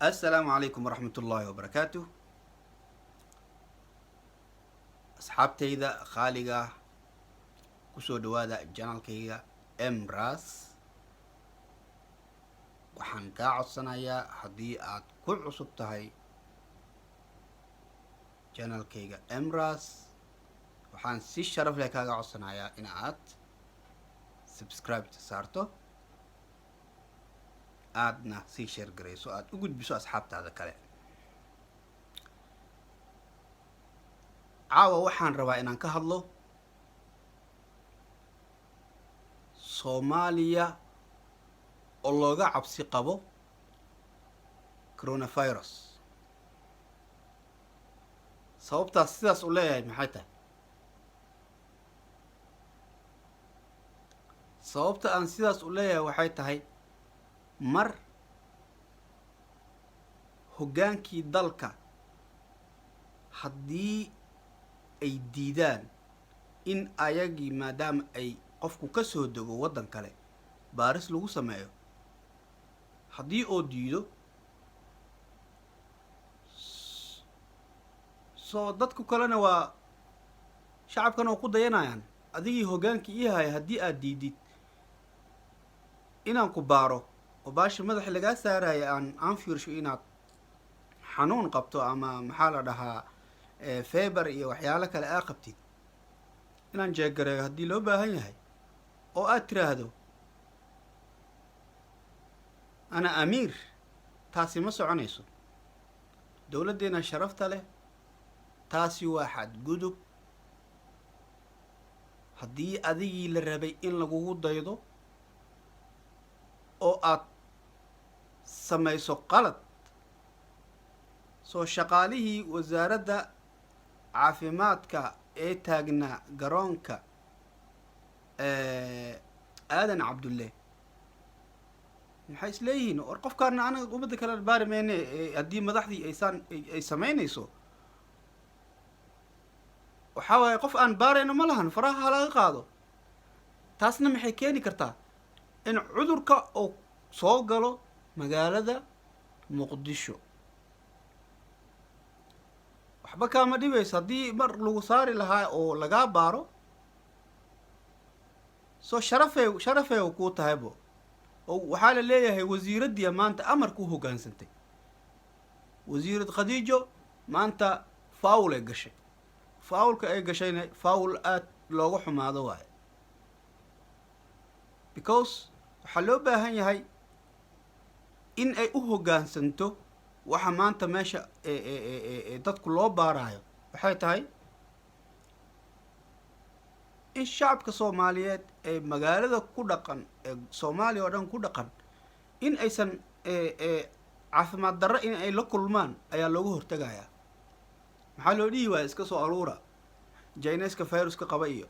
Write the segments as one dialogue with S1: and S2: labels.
S1: السلام عليكم ورحمة الله وبركاته. أصحابتيدا خالقة kusoo dhawaada janalkayga emras. waxaan kaa codsanayaa haddii aad ku cusub tahay janalkayga emras, waxaan si sharaf leh kaaga codsanayaa in aad subscribe saarto, aadna sii share garayso, aad u gudbiso asxaabtaada kale. caawa waxaan rabaa inaan ka hadlo Soomaaliya oo looga cabsi qabo coronavirus. sababtaas sidaas u leeyahay maxay tahay? sababta aan sidaas u leeyahay waxay tahay mar hoggaankii dalka haddii ay diidaan in ayagii maadaama ay qofku ka soo dego waddan kale baaris lagu sameeyo, haddii oo diido soo dadku kalena waa shacabkan oo ku dayanayaan. adigii hoggaankii ii haya haddii aad diidid inaan ku baaro oo baashi madaxa lagaa saaraya aan fiirsho inaad xanuun qabto ama maxaa la dhahaa feebar iyo waxyaalo kale aa qabtid, inaan jeeggareeyo haddii loo baahan yahay oo aad tiraahdo ana amiir, taasi ma soconayso. dowladdeena sharafta leh, taasi waa xadgudub. haddii adigii la rabay in lagugu daydo oo aad samayso qalad, soo shaqaalihii wasaaradda caafimaadka ee taagnaa garoonka aadan cabdulle maxay isleeyihiin war qofkaana anaga ummadda kale baari mayne haddii madaxdii ay samaynayso waxaa waaye qof aan baarayno ma lahan, faraha ha laga qaado. taasna maxay keeni kartaa in cudurka uu soo galo magaalada muqdisho. waxba kaama dhibayso haddii mar lagu saari lahaa oo lagaa baaro, soo sharafey kuu tahaybo. oo waxaa la leeyahay wasiiraddiya maanta amarka u hoggaansantay. wasiirad khadiijo maanta faawul ay gashay. faawulka ay gashayna faawul aad looga xumaado waaye, because waxaa loo baahan yahay in ay u hoggaansanto waxa maanta meesha dadku loo baaraayo. waxay tahay in shacabka soomaaliyeed ee magaalada ku dhaqan ee soomaaliya oo dhan ku dhaqan in aysan caafimaad darro in ay la kulmaan ayaa looga hortegayaa. maxaa loo dhihi waaya iska soo aruura jayneska viruska qaba iyo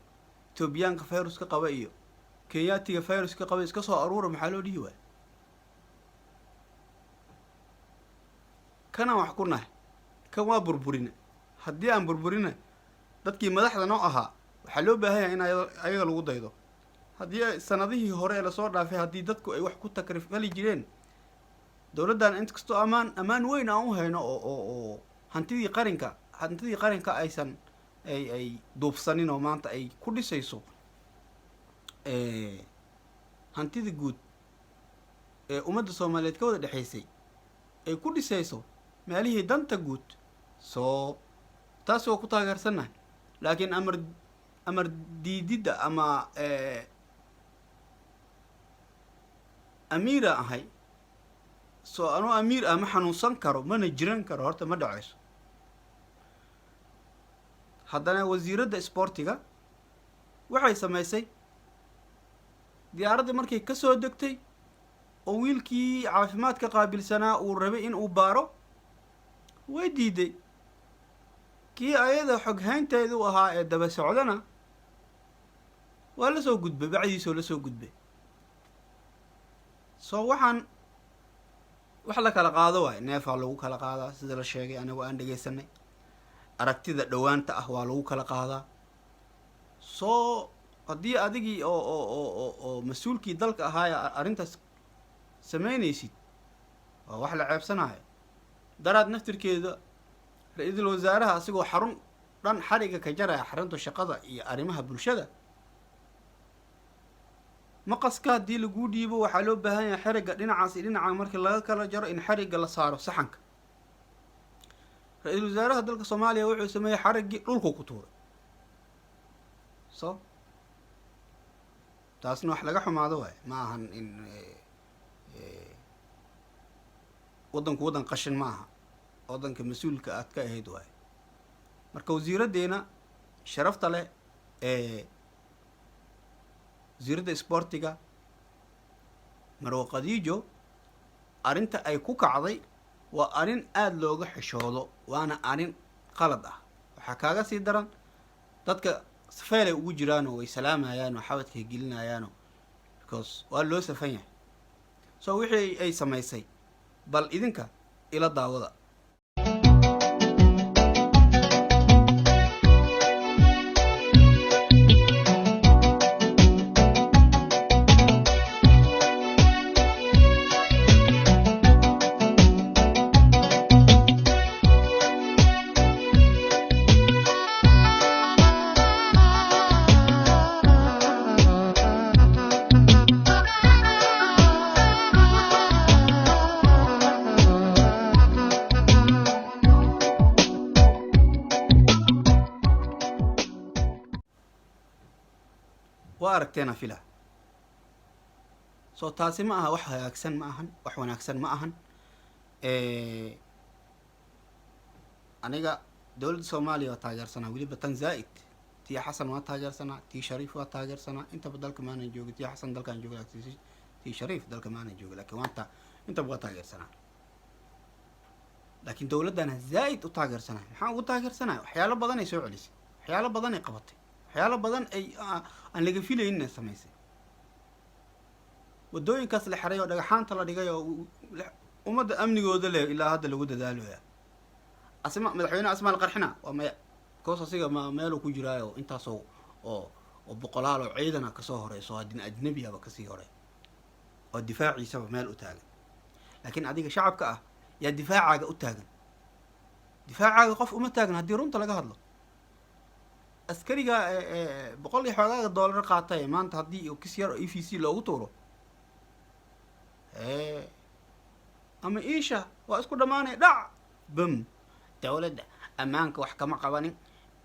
S1: etoobiyaanka viruska qaba iyo kenyaatiga viruska qaba iska soo aruura, maxaa loo dhihi waaya? kanaan wax ku nahay, kan waa burburina. haddii aan burburina dadkii madaxda noo ahaa waxaa loo baahan yahay in ayaga lagu daydo. haddii sanadihii hore ee lasoo dhaafay haddii dadku ay wax ku takrifali jireen, dowladdan inkastoo ammaan weyn aan u hayno oo hantidii qaranka aysan ay duubsanin oo maanta ay ku dhisayso hantida guud ee ummadda soomaaliyeed ka wada dhexaysay ay ku dhisayso meelihii danta guud, soo taas waa ku taageersannahay. laakiin amar diididda ama amiira ahay, soo anuu amiir ah ma xanuunsan karo mana jiran karo, horta ma dhacayso. haddana wasiiradda isboortiga waxay samaysay diyaaraddii markay ka soo degtay oo wiilkii caafimaadka qaabilsanaa uu rabay in uu baaro, way diiday. kii ayada xoghaynteedu ahaa ee daba socdana waa la soo gudbay, bacdiisoo la soo gudbay. soo waxaan wax la kala qaado waayo, neefaa lagu kala qaadaa sida la sheegay anagu aan dhegaysanay. aragtida dhowaanta ah waa lagu kala qaadaa. soo haddii adigii oo mas-uulkii dalka ahaaya arrintaas samaynaysid waa wax la ceebsanayo. daraad naftirkeeda ra-iisul wasaaraha asigoo xarun dhan xariga ka jaraya xarunta shaqada iyo arrimaha bulshada, maqaska haddii laguu dhiibo waxaa loo baahan yahay xerigga dhinacaas iyo dhinaca markii laga kala jaro in xarigga la saaro saxanka. ra-iisul wasaaraha dalka soomaaliya wuxuu sameeyey xariggii dhulku ku tuuray. so taasna wax laga xumaado waay, ma ahan in waddanku waddan qashin ma aha, waddanka mas-uulka aad ka ahayd waaye. marka wasiiraddeena sharafta leh wasiiradda isboortiga marwo khadiijo, arrinta ay ku kacday waa arrin aada looga xishoodo, waana arrin qalad ah. waxaa kaaga sii daran dadka safeelay ugu jiraanoo way salaamayaan oo xabadkay gelinayaano because waa loo safan yahay. so wixii ay samaysay bal idinka ila daawada. waa aragteena fila. soo taasi ma aha wax hagaagsan ma ahan, wax wanaagsan ma ahan. aniga dowladda soomaaliya waa taageersanaa, weliba tan zaa'id. tii xasan waa taageersanaa, tii shariif waa taageersanaa. intaba dalka maanan jooga, tii xasan dalkaan jooga, tii shariif dalka maanan jooga, laakiin waanta intaba waa taageersanaa. laakiin dowladdana zaa'id u taageersanaa. maxaan ugu taageersanaa? waxyaalo badan ay soo celisay, waxyaalo badan ay qabatay, waxyaalo badan ay aan laga filaynin samaysay. waddooyinkaas la xiray oo dhagaxaanta la dhigay oo ummadda amnigooda leh ilaa hadda lagu dadaaloya. madaxweyne asmaal qarxina waa maya, koos asiga meeluu ku jiraayo intaasoo oo boqolaal oo ciidana kasoo horeyso, haddina ajnabiyaba kasii hore oo difaaciisaba meel u taagan. laakiin adiga shacabka ah yaa difaacaaga u taagan. difaacaaga qof uma taagan haddii runta laga hadlo. askariga boqol iyo xoogaaga doolar qaatay maanta haddii kis yar oo e v c loogu tuuro, ama iisha waa isku dhammaanay dhac bam. dowladda ammaanka wax kama qabanin,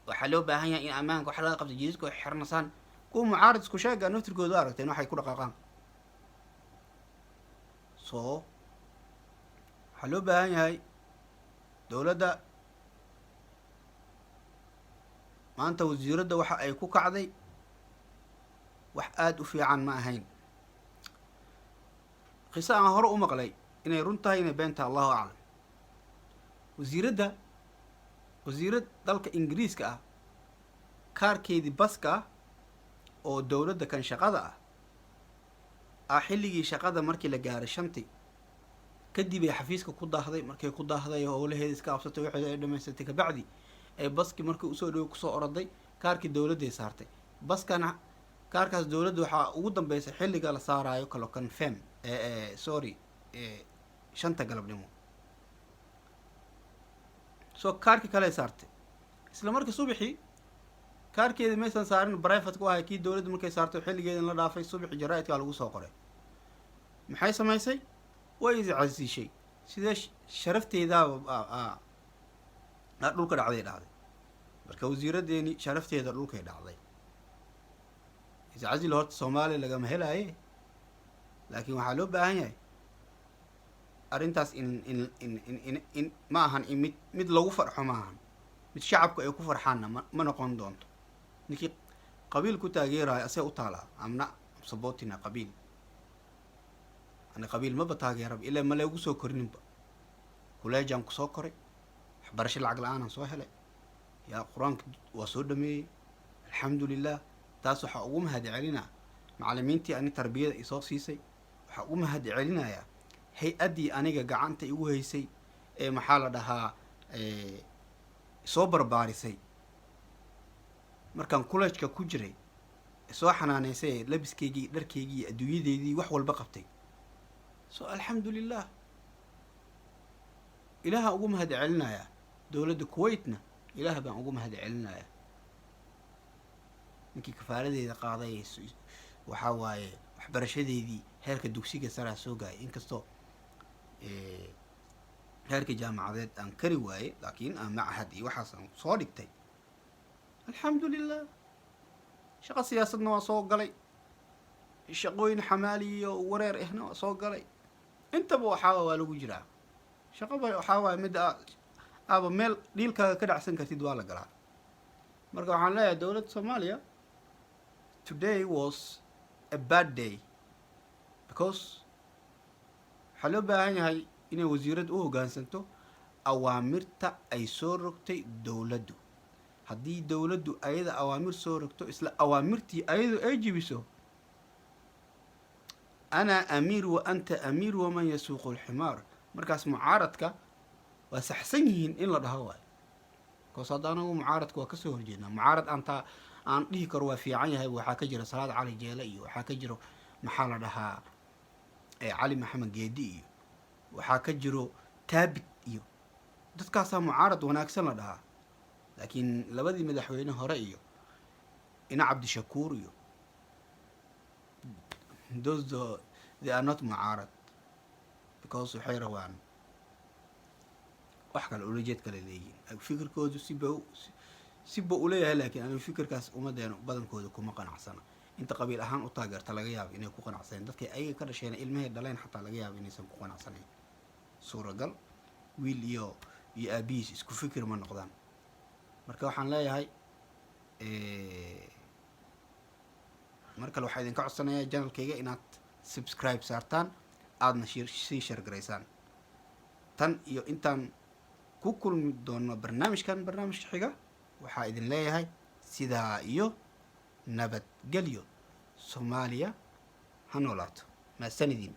S1: waxaa loo baahan yahay in ammaanka wax laga qabto, jidadka wax xirnasaan. kuwa mucaarid isku sheega naftirkooda aragteen waxay ku dhaqaaqaan. so waxaa loo baahan yahay dowladda maanta wasiiradda waxa ay ku kacday wax aada u fiican ma ahayn. qiso aan hore u maqlay inay run tahay inay been tahay allahu aclam. wasiirad dalka ingiriiska ah, kaarkeedii baska ah oo dowladda kan shaqada ah xilligii shaqada markii la gaaray 5 kadib ay xafiiska ku daahday. markay ku daahday howlaheeda iska qabsatay waxay ay dhamaysatay kabacdi ay baski markii usoo dhow kusoo oroday kaarkii dowladday saartay. baskana kaarkaas dowladda waxaa ugu dambeysay xilliga la saaraayo kalo confirm sorry 5 galabnimo. soo kaarkii kale saartay isla markii subaxii kaarkeedii maysan saarin, private ku ahay kii dowladda markay saartay xilligeedin la dhaafay. subaxii jaraa'idkaa lagu soo qoray. maxay samaysay? way iscasiishay. sidee sharafteedaaba dhulka dhacday. marka wasiiraddeeni sharafteeda dhulkay dhacday. iscasil horta soomaaliya lagama helaaye, laakiin waxaa loo baahan yahay arrintaas in ma ahan in mid lagu farxo ma ahan, mid shacabku ay ku farxaanna ma noqon doonto. ninkii qabiil ku taageerayo asee u taalaa. amna sabotina qabiil, ani qabiil maba taageeraba ilaa ma lagu soo korininba. kuleejaan kusoo koray, waxbarasho lacag la-aanan soo helay, yaa qur-aanka waa soo dhameeyey alxamdulilah. taas waxaa ugu mahad celinaa macalimiintii ani tarbiyada isoo siisay. waxaa ugu mahad celinayaa hay-addii aniga gacanta igu haysay ee maxaa la dhahaa soo barbaarisay markaan kuleejka ku jiray, soo xanaaneysay, labiskaygii, dharkaygii iyo adduunyadeydii wax walba qabtay. so alxamdulilah. ilaaha ugu mahad celinayaa dowladda kuwaitna ilaah baan ugu mahad celinayaa ninkii kafaaladeeda qaaday waxaa waaye waxbarashadeedii heerka dugsiga saraa soo gaayay inkastoo heerka jaamacadeed aan kari waaye laakiin aan macahad iyo waxaas aan soo dhigtay alxamdulilah shaqo siyaasadna waa soo galay shaqooyin xamaali iyo wareer ahna waa soo galay intaba waxaa waa lagu jiraa shaqaba waxaa waaye midda aaba meel dhiilkaaga ka dhacsan kartid waa la galaa marka waxaan leeyahay dowladda soomaaliya today was a bad day because waxaa loo baahan yahay inay wasiirada u hoggaansanto awaamirta ay soo rogtay dowladdu haddii dowladdu ayada awaamir soo rogto isla awaamirtii ayadu ay jibiso ana amiir wa anta amiir waman yasuuqu alximaar markaas mucaaradka waa saxsan yihiin in la dhaho waayo bikoos hadda anagu mucaaradka waa kasoo horjeednaa mucaarad aan dhihi karo waa fiican yahay waxaa ka jira salaad cali jeele iyo waxaa ka jiro maxaa la dhahaa cali maxamed geedi iyo waxaa ka jiro taabit iyo dadkaasaa mucaarad wanaagsan la dhahaa laakiin labadii madaxweyne hore iyo ina cabdishakuur iyo those they are not mucaarad because waxay rabaan wax kale ulajeed kale leeyihin fikirkoodu siba uleeyahay laakiin anigu fikirkaas umadeeno badankooda kuma qanacsana inta qabiil ahaan u taageerta laga yaabo inay ku qanacsaneen dadkay ayaga ka dhasheen ilmahay dhaleen xataa laga yaabo inaysan ku qanacsanayn suuragal wiil iyo aabihiis isku fikir ma noqdaan marka waxaan leeyahay mar kale waxaa idinka codsanayaa janalkayga inaad subscribe saartaan aadna sii shargaraysaan tan iyo intaan ku kulmi doono barnaamijka xiga waxaa idin leeyahay sidaa iyo nabadgelyo soomaaliya ha noolaato mahadsanidin